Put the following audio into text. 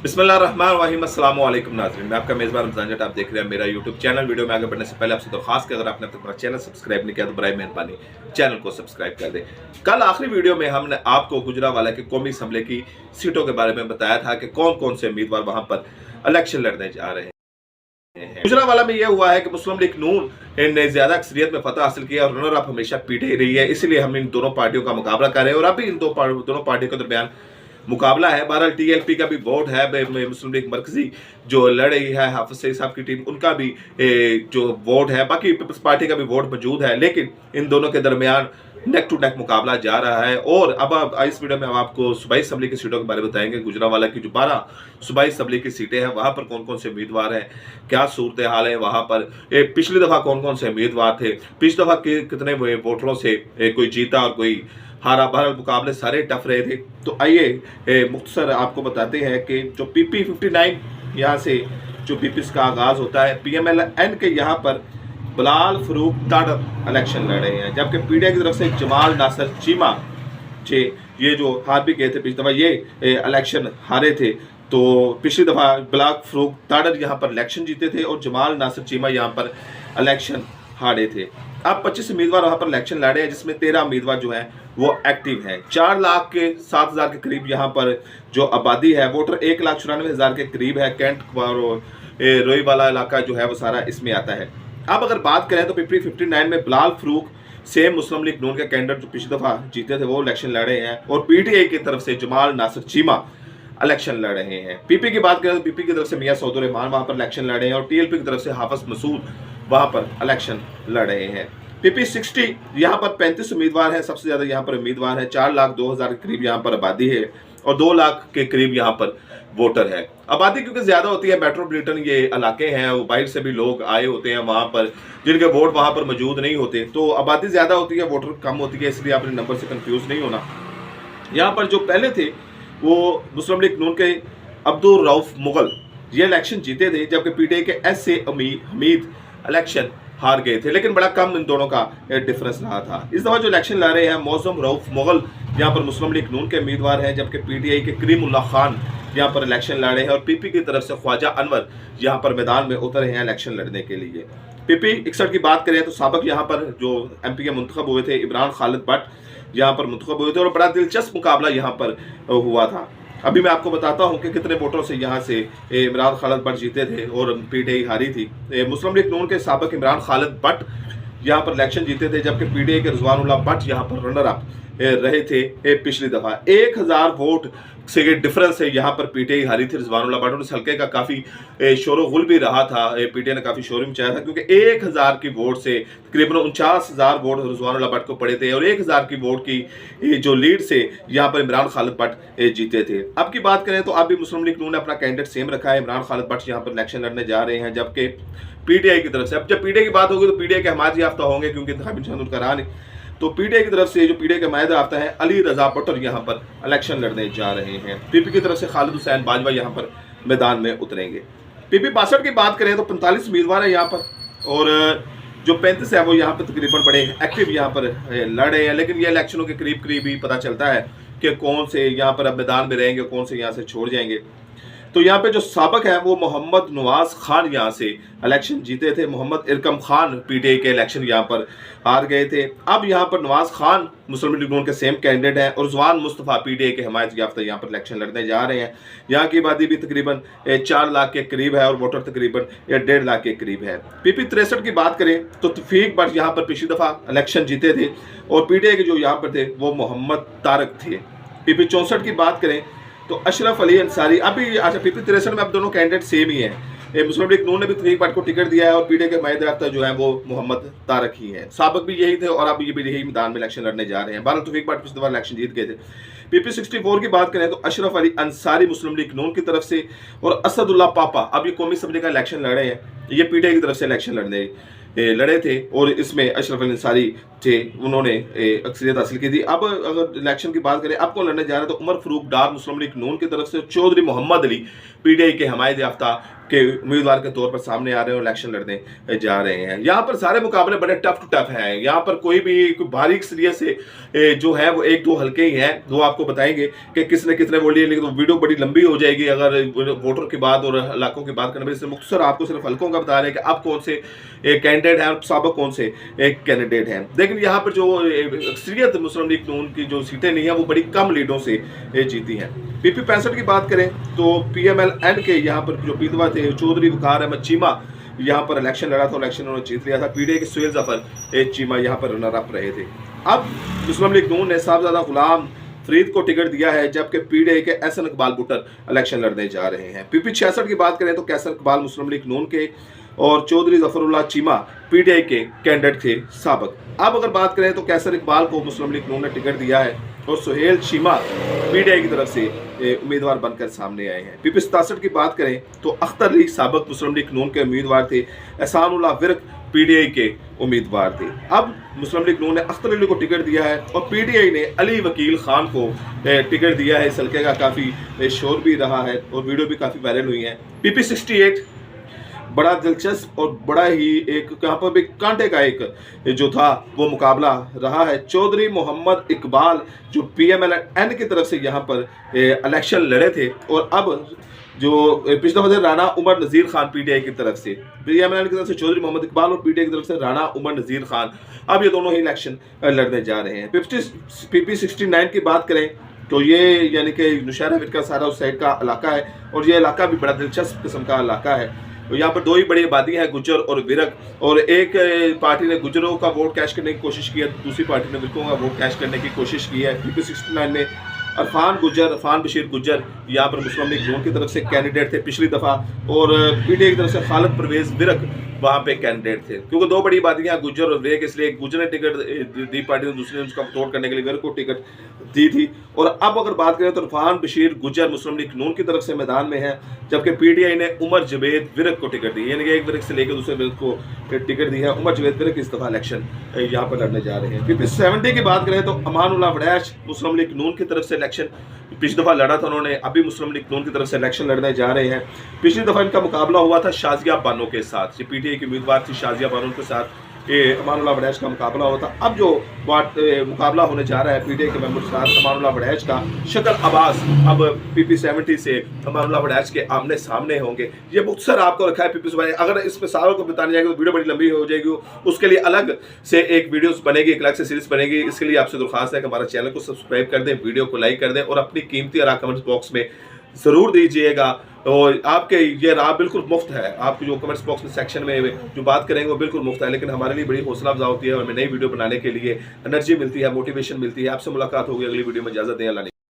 बिस्मिल्लाहिर्रहमानिर्रहीम अस्सलाम वालेकुम नाज़रीन, मैं आपका मेज़बान रमज़ान जट। आप देख रहे हैं मेरा यूट्यूब चैनल। वीडियो में आगे बढ़ने से पहले आपसे दरख्वास्त कि अगर आपने अब तक मेरा चैनल सब्सक्राइब नहीं किया तो बराए मेहरबानी चैनल को सब्सक्राइब कर दें। कल आखिरी वीडियो में हमने आपको गुजरांवाला की कौमी असम्बली की सीटों के बारे में बताया था कि कौन कौन से उम्मीदवार वहां पर इलेक्शन लड़ने जा रहे हैं। गुजरांवाला में यह हुआ है कि मुस्लिम लीग नून ने ज्यादा अक्सरियत में फतह हासिल किया और रनर अप हमेशा पीछे ही रही है, इसलिए हम इन दोनों पार्टियों का मुकाबला कर रहे हैं और अभी इन दोनों पार्टियों के दरमियान मुकाबला है। बहरहाल टीएलपी का भी वोट है, मुस्लिम लीग मरकजी जो लड़ रही है, हाफिज सईद साहब की टीम, उनका भी जो वोट है, बाकी पीपल्स पार्टी का भी वोट मौजूद है, लेकिन इन दोनों के दरमियान नेक टू नेक मुकाबला जा रहा है। और अब इस वीडियो में हम आपको सूबाई असम्बली की सीटों के बारे में बताएंगे। गुजरांवाला की जो 12 सूबाई असम्बली की सीटें हैं वहां पर कौन कौन से उम्मीदवार हैं, क्या सूरत हाल है वहां पर, पिछली दफा कौन कौन से उम्मीदवार थे, पिछली दफा कितने वोटरों से कोई जीता और कोई हारा। बहरहाल मुकाबले सारे टफ रहे थे। तो आइए मुख्तसर आपको बताते हैं कि जो पीपी 59 यहाँ से जो पीपीस का आगाज होता है, पीएमएलएन के यहाँ पर बिलाल फरूक ताड़र इलेक्शन लड़ रहे हैं, जबकि पीडीआई की तरफ से जमाल नासिर चीमा ये जो हार भी गए थे, पिछली दफा ये इलेक्शन हारे थे। तो पिछली दफा बिलाल फरूक ताड़र यहाँ पर इलेक्शन जीते थे और जमाल नासिर चीमा यहाँ पर इलेक्शन हारे थे। अब 25 उम्मीदवार वहां पर इलेक्शन लड़े हैं, जिसमें 13 उम्मीदवार जो हैं वो एक्टिव हैं। 4,07,000 के करीब यहाँ पर जो आबादी है, वोटर 1,94,000 के करीब है। कैंट और रोईवाला इलाका जो है वो सारा इसमें आता है। अब अगर बात करें तो पीपी 59 में बिलाल फरूक सेम मुस्लिम लीग नून के कैंडिडेट जो पिछली दफा जीते थे वो इलेक्शन लड़ रहे हैं और पीटीआई की तरफ से जमाल नासिर चीमा इलेक्शन लड़ रहे हैं। पीपी की बात करें तो पीपी की तरफ से मियां सऊद रहमान वहां पर इलेक्शन लड़ रहे हैं और टीएलपी की तरफ से हाफिज मसूद वहां पर इलेक्शन लड़ रहे हैं। पीपी 60 यहाँ पर 35 उम्मीदवार हैं, सबसे ज्यादा यहाँ पर उम्मीदवार है। 4,02,000 के करीब यहाँ पर आबादी है और 2 लाख के करीब यहाँ पर वोटर है। आबादी क्योंकि ज्यादा होती है, मेट्रोपॉलिटन ये इलाके हैं, वो बाहर से भी लोग आए होते हैं वहां पर, जिनके वोट वहां पर मौजूद नहीं होते, तो आबादी ज्यादा होती है, वोटर कम होती है, इसलिए आपने नंबर से कंफ्यूज नहीं होना। यहाँ पर जो पहले थे वो मुस्लिम लीग नून के अब्दुल रऊफ मुगल ये इलेक्शन जीते थे, जबकि पीटीआई के एस.ए. हमीद इलेक्शन हार गए थे, लेकिन बड़ा कम इन दोनों का डिफरेंस रहा था। इस दफा जो इलेक्शन लड़ रहे हैं मौसम रऊफ मुगल यहाँ पर मुस्लिम लीग नून के उम्मीदवार हैं, जबकि पीटीआई के करीमुल्लाह खान यहाँ पर इलेक्शन लड़ रहे हैं और पीपी की तरफ से ख्वाजा अनवर यहाँ पर मैदान में उतरे हैं इलेक्शन लड़ने के लिए। पीपी 61 की बात करें तो साबिक यहाँ पर जो एमपी के मुंतखब हुए थे इमरान खालिद भट्ट यहाँ पर मुंतखब हुए थे और बड़ा दिलचस्प मुकाबला यहाँ पर हुआ था। अभी मैं आपको बताता हूं कि कितने वोटों से यहाँ से इमरान खालिद भट्ट जीते थे और पीटीआई हारी थी। मुस्लिम लीग नून के साबिक इमरान खालिद भट्ट यहाँ पर इलेक्शन जीते थे, जबकि पीटीआई के रिजवानुल्लाह भट्ट यहाँ पर रनर अप रहे थे पिछली दफा। 1,000 वोट से डिफरेंस है यहाँ पर पीटीआई हारी थी रिजवानुल्लाह भट्ट। इस हल्के का काफी शोर गुल भी रहा था, पीटीआई ने काफी शोर मचाया था, क्योंकि 1,000 की वोट से तकरीबन 49,000 वोट रिजवानुल्लाह भट्ट को पड़े थे और 1,000 की वोट की जो लीड से यहाँ पर इमरान खालिद भट्ट जीते थे। अब की बात करें तो अब भी मुस्लिम लीग नून ने अपना कैंडिडेट सेम रखा है, इमरान खालिद भट्ट यहाँ पर इलेक्शन लड़ने जा रहे हैं, जबकि पीटीआई की तरफ से, अब जब पीटीआई की बात होगी तो पीटीआई के हमायत याफ्ता होंगे क्योंकि इंतखाबी निशान उनका रहा नहीं, तो पीटीआई की तरफ से जो पीटीआई का हमायत याफ्ता है अली रजा पट्टर यहाँ पर इलेक्शन लड़ने जा रहे हैं। पीपी की तरफ से खालिद हुसैन बाजवा यहाँ पर मैदान में उतरेंगे। पीपी 62 की बात करें तो 45 उम्मीदवार है यहाँ पर और जो 35 है वो यहाँ पर तकरीबन बड़े एक्टिव यहाँ पर लड़ रहे हैं, लेकिन ये इलेक्शनों के करीब करीब ही पता चलता है कि कौन से यहाँ पर अब मैदान में रहेंगे, कौन से यहाँ से छोड़ जाएंगे। तो यहाँ पे जो साबिक है वो मोहम्मद नवाज खान यहाँ से इलेक्शन जीते थे, मोहम्मद इरकम खान पीटीआई के इलेक्शन यहाँ पर हार गए थे। अब यहाँ पर नवाज खान मुस्लिम लीग नून के सेम कैंडिडेट हैं और रिजवान मुस्तफ़ा पीटीआई के हमायत याफ्ता यहाँ पर इलेक्शन लड़ने जा रहे हैं। यहाँ की आबादी भी तकरीबन 4 लाख के करीब है और वोटर तकरीबन 1.5 लाख के करीब है। पीपी 63 की बात करें तो तौफीक भट्ट यहाँ पर पिछली दफा इलेक्शन जीते थे और पीटीआई के जो यहाँ पर थे वो मोहम्मद तारक थे। पीपी 64 की बात करें तो अशरफ अली अंसारी, अभी अच्छा पीपी 63 में अब दोनों कैंडिडेट सेम ही हैं। मुस्लिम लीग नून ने भी तौफीक भट्ट को टिकट दिया है और पीटीआई के हमायत याफ्ता जो है वो मोहम्मद तारक ही है। साबिक भी यही थे और अब ये भी यही मैदान में इलेक्शन लड़ने जा रहे हैं। बहरहाल तौफीक भट्ट पिछली दफा इलेक्शन जीत गए थे। पीपी 64 की बात करें तो अशरफ अली अंसारी मुस्लिम लीग नून की तरफ से और असदुल्ला पापा अब ये कौमी असम्बली का इलेक्शन लड़ रहे हैं, ये पीटीआई की तरफ से इलेक्शन लड़े थे और इसमें अशरफ अली अंसारी थे, उन्होंने अक्सरियत हासिल की थी। अब अगर इलेक्शन की बात करें अब कौन लड़ने जा रहे हैं तो उमर फरूक डार मुस्लिम लीग नून की तरफ से, चौधरी मोहम्मद अली पीटीआई के हमायत याफ्ता के उम्मीदवार के तौर पर सामने आ रहे हैं और इलेक्शन लड़ने जा रहे हैं। यहाँ पर सारे मुकाबले बड़े टफ टू टफ हैं। यहाँ पर कोई बारीक सीरियस से जो है वो एक दो हल्के ही हैं, दो आपको बताएंगे कि किसने कितने वोट लिए, लेकिन वीडियो बड़ी लंबी हो जाएगी अगर वोटर की बात और इलाकों की बात करने में। मुख्तसर आपको सिर्फ हल्कों का बता रहे हैं कि अब कौन से कैंडिडेट हैं और साबिक कौन से कैंडिडेट हैं। लेकिन यहाँ पर जो अक्सरियत मुस्लिम लीग नून की जो सीटें नहीं है वो बड़ी कम लीडों से जीती हैं। पीपी 65 की बात करें तो PMLN के यहाँ पर जो उम्मीदवार थे चौधरी वकार अहमद चीमा यहाँ पर इलेक्शन लड़ा था, इलेक्शन उन्होंने जीत लिया था। PDI के सुहेल जफर चीमा यहाँ पर रनर अप रहे थे। अब मुस्लिम लीग नून ने साहबजादा गुलाम फरीद को टिकट दिया है, जबकि PDI के एहसन इकबाल भुट्टर इलेक्शन लड़ने जा रहे हैं। PP 66 की बात करें तो कैसर इकबाल मुस्लिम लीग नून के और चौधरी जफरुल्लाह चीमा PDI के कैंडिडेट थे साबिक। अब अगर बात करें तो कैसर इकबाल को मुस्लिम लीग नून ने टिकट दिया है और सुहेल चीमा PDI की तरफ से उम्मीदवार बनकर सामने आए हैं। PP 67 की बात करें तो अख्तर अली साबिक मुस्लिम लीग नून के उम्मीदवार थे, एहसानुल्लाह विर्क PDI के उम्मीदवार थे। अब मुस्लिम लीग नून ने अख्तर अली को टिकट दिया है और PDI ने अली वकील खान को टिकट दिया है। इस हल्के का काफ़ी शोर भी रहा है और वीडियो भी काफ़ी वायरल हुई है। PP 68 बड़ा दिलचस्प और बड़ा ही एक यहाँ पर भी कांटे का एक जो था वो मुकाबला रहा है। चौधरी मोहम्मद इकबाल जो PMLN की तरफ से यहाँ पर इलेक्शन लड़े थे और अब जो पिछले दफा राणा उमर नज़ीर खान PDI की तरफ से, PMLN की तरफ से चौधरी मोहम्मद इकबाल और PDI की तरफ से राणा उमर नज़ीर खान, अब ये दोनों ही इलेक्शन लड़ने जा रहे हैं। PP 69 की बात करें तो ये यानी कि नौशहरा विरका सारा उस साइड का इलाका है और ये इलाका भी बड़ा दिलचस्प किस्म का इलाका है। तो यहाँ पर दो ही बड़ी आबादी है, गुज्जर और विरक, और एक पार्टी ने गुज्जरों का वोट कैश करने की कोशिश की है, दूसरी पार्टी ने विरकों का वोट कैश करने की कोशिश की है। PP 69 में अरफान बशीर गुज्जर यहाँ पर मुस्लिम लीग नून की तरफ से कैंडिडेट थे पिछली दफ़ा और PDI की तरफ से खालिद परवेज़ विरक वहाँ पे कैंडिडेट थे। क्योंकि दो बड़ी बातियाँ गुज्जर और विरक, इसलिए गुज्जर ने टिकट दी पार्टी ने, दूसरी ने उसका तोड़ करने के लिए विरक को टिकट दी थी। और अब अगर बात करें तो अरफान बशीर गुज्जर मुस्लिम लीग नून की तरफ से मैदान में है, जबकि PDI ने उमर जवेद विरक को टिकट दी, यानी कि एक विरक से लेकर दूसरे विरक को टिकट दी है। उमर जवेद विरक इस दफ़ा इलेक्शन यहाँ पर लड़ने जा रहे हैं। PP 70 की बात करें तो अमानुल्लाह वड़ैच मुस्लिम लीग नून की तरफ से इलेक्शन पिछली दफ़ा लड़ा था उन्होंने, अभी मुस्लिम लीग नून की तरफ से इलेक्शन लड़ने जा रहे हैं। पिछली दफ़ा इनका मुकाबला हुआ था शाजिया बानो के साथ, ये PDI की उम्मीदवार थी शाजिया बानो के साथ अमानुल्लाह वड़ैच का मुकाबला हुआ था। अब जो मुकाबला होने जा रहा है PDI के मेंबर के साथ अमानुल्लाह वड़ैच का, शक्ल अब्बास अब PP 70 से अमानुल्लाह वड़ैच के आमने सामने होंगे। ये मुख्तसर आपको रखा है PP 70। अगर इसमें सारों को बताने जाएगी तो वीडियो बड़ी लंबी हो जाएगी, उसके लिए अलग से एक वीडियोस बनेगी, एक अलग से सीरीज बनेगी। इसके लिए आपसे दरख्वास्त है कि हमारा चैनल को सब्सक्राइब कर दें, वीडियो को लाइक कर दें और अपनी कीमती आरा कमेंट्स बॉक्स में ज़रूर दीजिएगा। और आपके ये राह बिल्कुल मुफ्त है, आप जो कमेंट्स बॉक्स में सेक्शन में जो बात करेंगे वो बिल्कुल मुफ्त है, लेकिन हमारे लिए बड़ी हौसला अफजा होती है और हमें नई वीडियो बनाने के लिए एनर्जी मिलती है, मोटिवेशन मिलती है। आपसे मुलाकात होगी अगली वीडियो में, इजाज़त दें। अल्लाह।